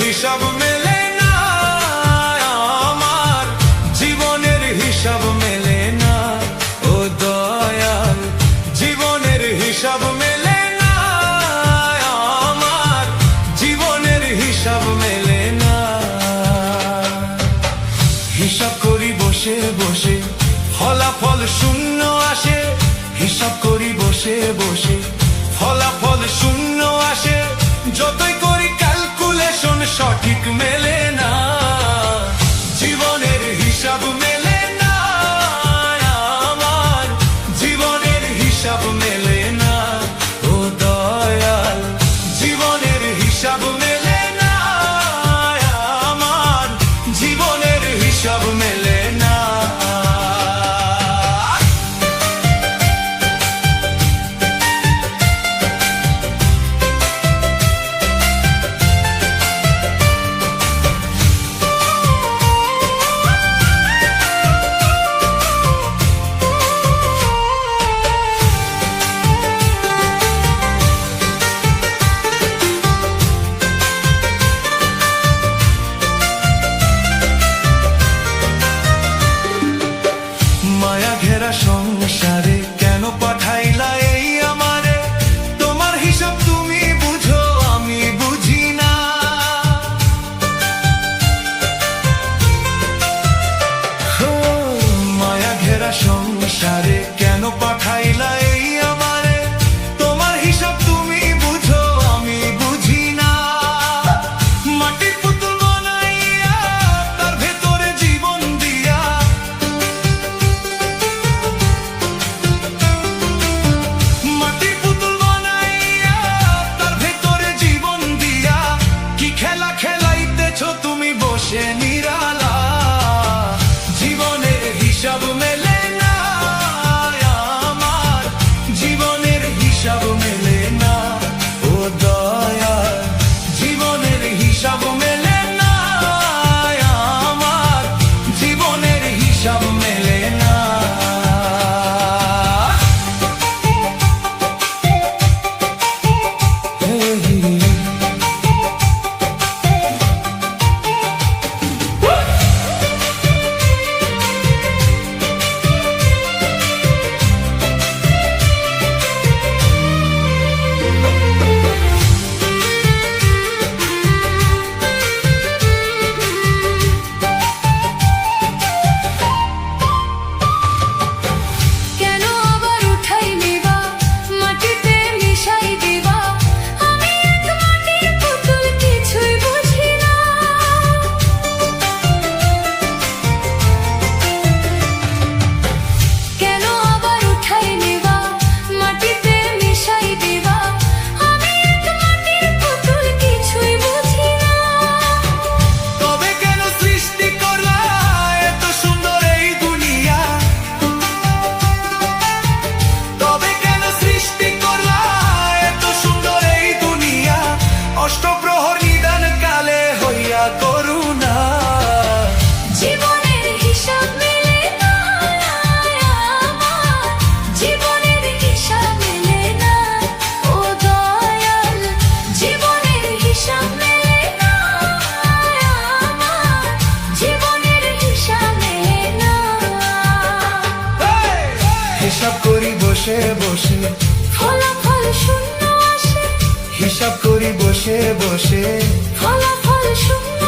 হিসাব মেলে না আমার, জীবনের হিসাব মেলে না ও দয়াল, জীবনের হিসাব মেলে না আমার, জীবনের হিসাব মেলে না। হিসাব করি বসে বসে ফলাফল শূন্য আসে, হিসাব করি বসে বসে ফলাফল শূন্য আসে, যতই করি ক্যালকুলেশন সঠিক মেলে না, জীবনের হিসাব মেলে না আমার, জীবনের হিসাব মেলে না ও দয়াল, জীবনের হিসাব মেলে না আমার, জীবনের হিসাব মেলে না। মায়া ঘেরা সংসারে কেন পাঠাইলা এই আমারে, তোমার হিসাব তুমি বুঝো আমি বুঝি না, মায়া ঘেরা সংসারে কেন পাঠাইলা এই আমারে, তোমার হিসাব তুমি বুঝো আমি বুঝি না। মাটির পুতুল বানাইয়া তার ভেতরে জীবন দিয়া, মাটির পুতুল বানাইয়া তার ভেতরে জীবন দিয়া, কি খেলা খেলাইতেছো তুমি বসে নিরালা, জীবনের হিসাব মেলে না আমার, জীবনের হিসাব মেলে না ও দয়াল, জীবনের হিসাব মেলে না আমার, জীবনের হিসাব মেলে না। অষ্টপ্রহর নিদান কালে হইয়া করুণা, জীবনের হিসাব মেলে না আমার, জীবনের হিসাব মেলে না ও দয়াল, জীবনের হিসাব মেলে না আমার, জীবনের হিসাব মেলে না। হিসাব করি বসে বসে ফলাফল শূন্য আসে, হিসাব করি বসে বসে ফলাফল শূন্য